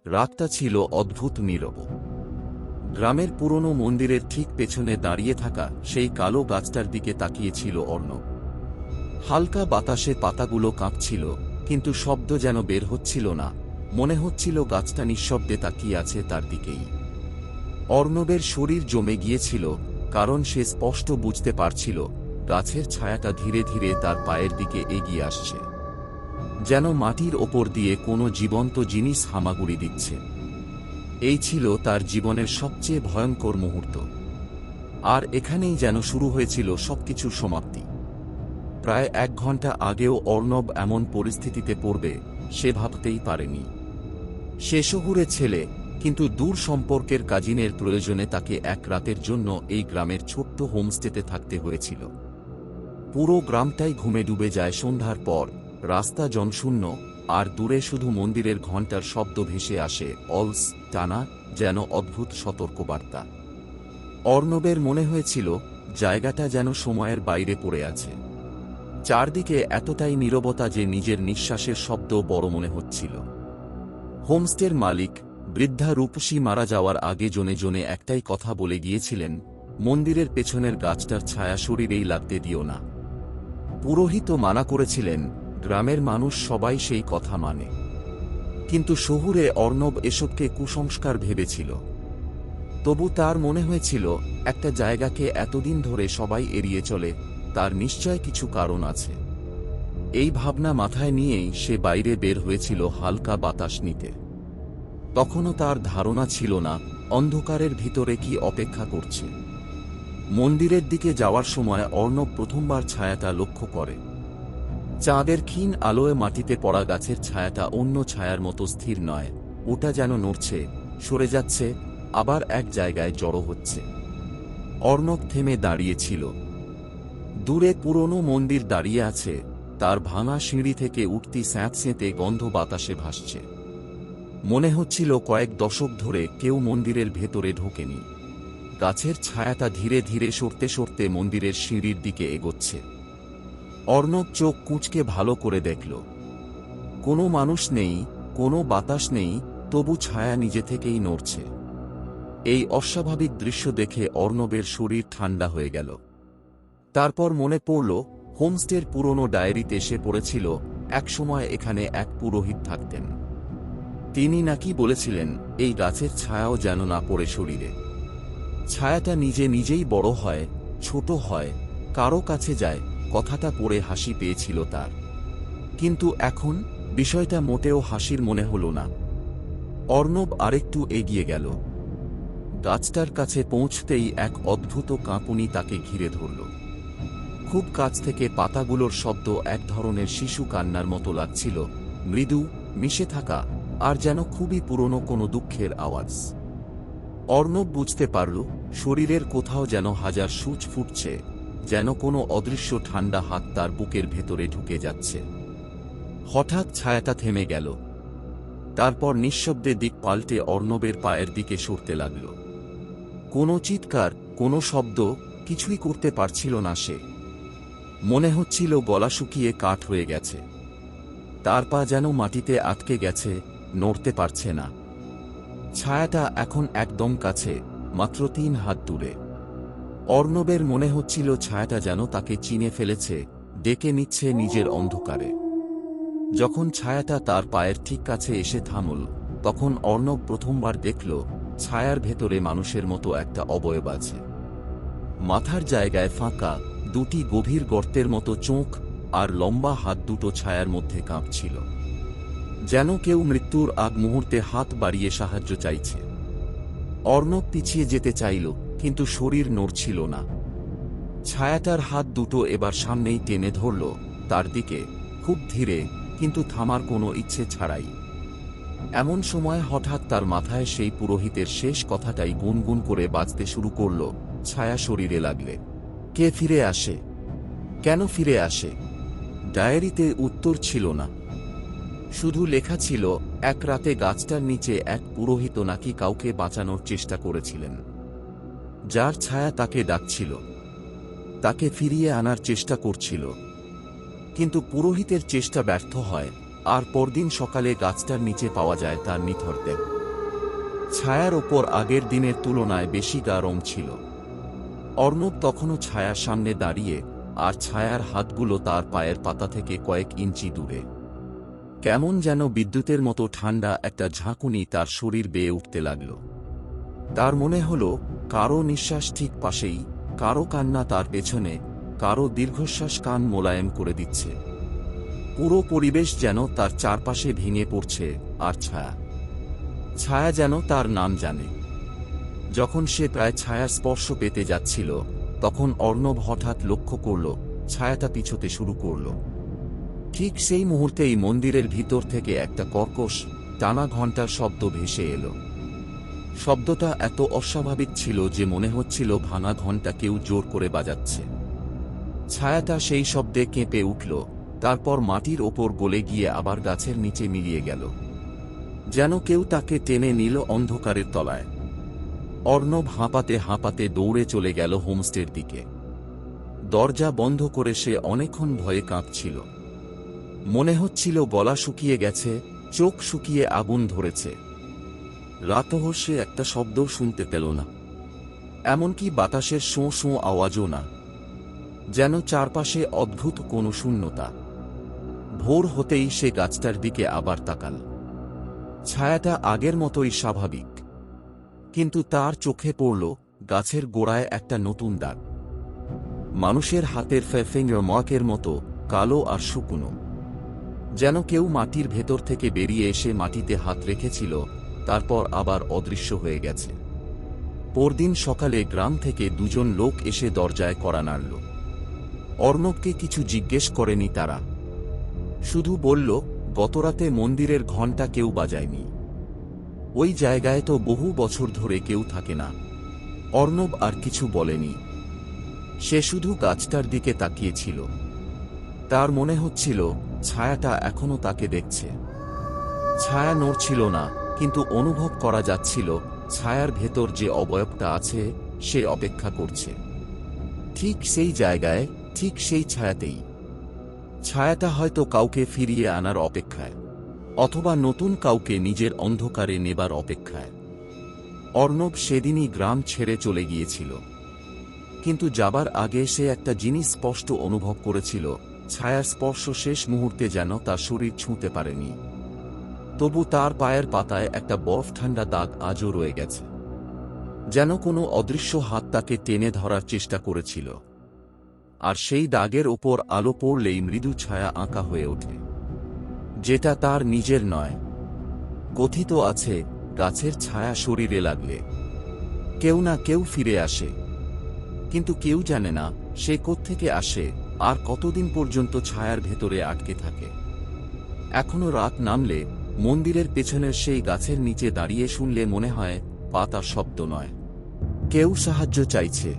রাতটা ছিল অদ্ভুত নীরব। গ্রামের পুরনো মন্দিরের ঠিক পেছনে দাঁড়িয়ে থাকা সেই কালো গাছটার দিকে তাকিয়েছিল অর্ণব। হালকা বাতাসে পাতাগুলো কাঁপছিল, কিন্তু শব্দ যেন বের হচ্ছিল না। মনে হচ্ছিল গাছটা নিঃশব্দে তাকিয়ে আছে তার দিকেই। অর্ণবের শরীর জমে গিয়েছিল, কারণ সে স্পষ্ট বুঝতে পারছিল গাছের ছায়াটা ধীরে ধীরে তার পায়ের দিকে এগিয়ে আসছে, যেন মাটির ওপর দিয়ে কোনো জীবন্ত জিনিস হামাগুড়ি দিচ্ছে। এই ছিল তার জীবনের সবচেয়ে ভয়ঙ্কর মুহূর্ত। আর এখানেই যেন শুরু হয়েছিল সবকিছুর সমাপ্তি। প্রায় 1 ঘন্টা আগেও অর্ণব এমন পরিস্থিতিতে পড়বে সে ভাবতেই পারেনি। সে শহুরে ছেলে, কিন্তু দূর সম্পর্কের কাজিনের প্রয়োজনে তাকে এক রাতের জন্য এই গ্রামের ছোট্ট হোমস্টেতে থাকতে হয়েছিল। পুরো গ্রামটাই ঘুমে ডুবে যায় সন্ধ্যার পর। রাস্তা জনশূন্য, আর দূরে শুধু মন্দিরের ঘণ্টার শব্দ ভেসে আসে অলস টানা, যেন অদ্ভুত সতর্কবার্তা। অর্ণবের মনে হয়েছিল জায়গাটা যেন সময়ের বাইরে পড়ে আছে। চারদিকে এতটাই নীরবতা যে নিজের নিঃশ্বাসের শব্দ বড় মনে হচ্ছিল। হোমস্টের মালিক, বৃদ্ধা রূপসী, মারা যাওয়ার আগে জনে জনে একটাই কথা বলে গিয়েছিলেন, মন্দিরের পেছনের গাছটার ছায়া শরীরেই লাগতে দিও না। পুরোহিতও মানা করেছিলেন, গ্রামের মানুষ সবাই সেই কথা মানে। কিন্তু শহুরে অর্ণব এসবকে কুসংস্কার ভেবেছিল। তবু তার মনে হয়েছিল একটা জায়গাকে এতদিন ধরে সবাই এড়িয়ে চলে, তার নিশ্চয় কিছু কারণ আছে। এই ভাবনা মাথায় নিয়েই সে বাইরে বের হয়েছিল হালকা বাতাস নিতে। তখনও তার ধারণা ছিল না অন্ধকারের ভিতরে কি অপেক্ষা করছে। মন্দিরের দিকে যাওয়ার সময় অর্ণব প্রথমবার ছায়াটা লক্ষ্য করে। চাঁদের ক্ষীণ আলোয় মাটিতে পড়া গাছের ছায়াটা অন্য ছায়ার মতো স্থির নয়, ওটা যেন নড়ছে, সরে যাচ্ছে, আবার এক জায়গায় জড়ো হচ্ছে। অর্ণব থেমে দাঁড়িয়েছিল। দূরে পুরনো মন্দির দাঁড়িয়ে আছে, তার ভাঙা সিঁড়ি থেকে উঠতি স্যাঁতস্যাঁতে গন্ধ বাতাসে ভাসছে। মনে হচ্ছিল কয়েক দশক ধরে কেউ মন্দিরের ভেতরে ঢোকেনি। গাছের ছায়াটা ধীরে ধীরে সরতে সরতে মন্দিরের সিঁড়ির দিকে এগোচ্ছে। অর্ণব চোখ কুঁচকে ভালো করে দেখল। কোনো মানুষ নেই, কোনো বাতাস নেই, তবু ছায়া নিজে থেকেই নড়ছে। এই অস্বাভাবিক দৃশ্য দেখে অর্ণবের শরীর ঠান্ডা হয়ে গেল। তারপর মনে পড়ল হোমস্টের পুরনো ডায়েরিতে সে পড়েছিল একসময় এখানে এক পুরোহিত থাকতেন। তিনি নাকি বলেছিলেন এই গাছের ছায়াও যেন না পড়ে শরীরে। ছায়াটা নিজে নিজেই বড় হয়, ছোট হয়, কারো কাছে যায়। কথাটা পড়ে হাসি পেয়েছিল তার। কিন্তু এখন বিষয়টা মোটেও হাসির মনে হল না। অর্ণব আরেকটু এগিয়ে গেল। গাছটার কাছে পৌঁছতেই এক অদ্ভুত কাঁপুনি তাকে ঘিরে ধরল। খুব কাছ থেকে পাতাগুলোর শব্দ এক ধরনের শিশু কান্নার মতো লাগছিল, মৃদু, মিশে থাকা, আর যেন খুবই পুরনো কোনো দুঃখের আওয়াজ। অর্ণব বুঝতে পারল শরীরের কোথাও যেন হাজার সূচ ফুটছে, যেন কোনো অদৃশ্য ঠান্ডা হাত তার বুকের ভেতরে ঢুকে যাচ্ছে। হঠাৎ ছায়াটা থেমে গেল। তারপর নিঃশব্দে দিক পাল্টে অর্ণবের পায়ের দিকে সরতে লাগল। কোনো চিৎকার, কোনো শব্দ, কিছুই করতে পারছিল না সে। মনে হচ্ছিল গলা শুকিয়ে কাঠ হয়ে গেছে। তার পা যেন মাটিতে আটকে গেছে, নড়তে পারছে না। ছায়াটা এখন একদম কাছে, মাত্র 3 হাত দূরে। অর্ণবের মনে হচ্ছিল ছায়াটা যেন তাকে চিনে ফেলেছে, ডেকে নিচ্ছে নিজের অন্ধকারে। যখন ছায়াটা তার পায়ের ঠিক কাছে এসে থামল, তখন অর্ণব প্রথমবার দেখল ছায়ার ভেতরে মানুষের মতো একটা অবয়ব আছে। মাথার জায়গায় ফাঁকা, দুটি গভীর গর্তের মতো চোখ, আর লম্বা হাত দুটো ছায়ার মধ্যে কাঁপছিল, যেন কেউ মৃত্যুর আগ মুহূর্তে হাত বাড়িয়ে সাহায্য চাইছে। অর্ণব পিছিয়ে যেতে চাইল, কিন্তু শরীর নড়ছিল না। ছায়াটার হাত দুটো এবার সামনেই টেনে ধরল তার দিকে, খুব ধীরে, কিন্তু থামার কোনো ইচ্ছে ছাড়াই। এমন সময় হঠাৎ তার মাথায় সেই পুরোহিতের শেষ কথাটাই গুনগুন করে বাজতে শুরু করল, ছায়া শরীরে লাগলে কে ফিরে আসে? কেন ফিরে আসে? ডায়েরিতে উত্তর ছিল না। শুধু লেখা ছিল এক রাতে গাছটার নিচে এক পুরোহিত নাকি কাউকে বাঁচানোর চেষ্টা করেছিলেন, যার ছায়া তাকে ডাকছিল, তাকে ফিরিয়ে আনার চেষ্টা করছিল। কিন্তু পুরোহিতের চেষ্টা ব্যর্থ হয়, আর পরদিন সকালে গাছটার নিচে পাওয়া যায় তার নিথর দেহ। ছায়ার ওপর আগের দিনের তুলনায় বেশি গরম ছিল। অর্ণব তখনও ছায়ার সামনে দাঁড়িয়ে, আর ছায়ার হাতগুলো তার পায়ের পাতা থেকে কয়েক ইঞ্চি দূরে। কেমন যেন বিদ্যুতের মতো ঠান্ডা একটা ঝাঁকুনি তার শরীর বেয়ে উঠতে লাগল। তার মনে হল কারো নিঃশ্বাস ঠিক পাশেই, কারো কান্না তার পেছনে, কারো দীর্ঘশ্বাস কান মোলায়েম করে দিচ্ছে। পুরো পরিবেশ যেন তার চারপাশে ভেঙে পড়ছে, আর ছায়া যেন তার নাম জানে। যখন সে প্রায় ছায়ার স্পর্শ পেতে যাচ্ছিল, তখন অর্ণব হঠাৎ লক্ষ্য করল ছায়াটা পিছোতে শুরু করল। ঠিক সেই মুহূর্তেই মন্দিরের ভিতর থেকে একটা কর্কশ টানা ঘণ্টার শব্দ ভেসে এলো। শব্দটা এত অস্বাভাবিক ছিল যে মনে হচ্ছিল ভাঙা ঘণ্টা কেউ জোর করে বাজাচ্ছে। ছায়াটা সেই শব্দে কেঁপে উঠল, তারপর মাটির ওপর গলে গিয়ে আবার গাছের নিচে মিলিয়ে গেল, যেন কেউ তাকে টেনে নিল অন্ধকারের তলায়। অর্ণব হাঁপাতে হাঁপাতে দৌড়ে চলে গেল হোমস্টের দিকে। দরজা বন্ধ করে সে অনেকক্ষণ ভয়ে কাঁপছিল। মনে হচ্ছিল গলা শুকিয়ে গেছে, চোখ শুকিয়ে আগুন ধরেছে। রাতভর সে একটা শব্দও শুনতে পেল না, এমনকি বাতাসের শোঁ শোঁ আওয়াজও না, যেন চারপাশে অদ্ভুত কোনো শূন্যতা। ভোর হতেই সে গাছটার দিকে আবার তাকাল। ছায়াটা আগের মতোই স্বাভাবিক, কিন্তু তার চোখে পড়ল গাছের গোড়ায় একটা নতুন দাগ, মানুষের হাতের ফিঙ্গার মার্কের মতো, কালো আর শুকনো, যেন কেউ মাটির ভেতর থেকে বেরিয়ে এসে মাটিতে হাত রেখেছিল, তারপর আবার অদৃশ্য হয়ে গেছে। পরদিন সকালে গ্রাম থেকে দুজন লোক এসে দরজায় কড়া নাড়ল। অর্ণবকে কিছু জিজ্ঞেস করেনি তারা, শুধু বলল গতরাতে মন্দিরের ঘণ্টা কেউ বাজায়নি, ওই জায়গায় তো বহু বছর ধরে কেউ থাকে না। অর্ণব আর কিছু বলেনি, সে শুধু গাছটার দিকে তাকিয়েছিল। তার মনে হচ্ছিল ছায়াটা এখনো তাকে দেখছে। ছায়া নড়ছিল না, কিন্তু অনুভব করা যাচ্ছিল ছায়ার ভেতর যে অবয়বটা আছে সে অপেক্ষা করছে, ঠিক সেই জায়গায়, ঠিক সেই ছায়াতেই। ছায়াটা হয়তো কাউকে ফিরিয়ে আনার অপেক্ষায়, অথবা নতুন কাউকে নিজের অন্ধকারে নেবার অপেক্ষায়। অর্ণব সেদিনই গ্রাম ছেড়ে চলে গিয়েছিল, কিন্তু যাবার আগে সে একটা জিনিস স্পষ্ট অনুভব করেছিল, ছায়ার স্পর্শ শেষ মুহূর্তে যেন তার শরীর ছুঁতে পারেনি। তবু তার পায়ের পাতায় একটা বরফ ঠান্ডা দাগ আজও রয়ে গেছে, যেন কোনো অদৃশ্য হাত তাকে টেনে ধরার চেষ্টা করেছিল। আর সেই দাগের ওপর আলো পড়লেই মৃদু ছায়া আঁকা হয়ে ওঠে, যেটা তার নিজের নয়। কথিত আছে, গাছের ছায়া শরীরে লাগলে কেউ না কেউ ফিরে আসে, কিন্তু কেউ জানে না সে কোত্থেকে আসে আর কতদিন পর্যন্ত ছায়ার ভেতরে আটকে থাকে। এখনো রাত নামলে মন্দিরের পেছনের সেই গাছের নিচে দাঁড়িয়ে শুনলে মনে হয় পাতার শব্দ নয়, কেউ সাহায্য চাইছে।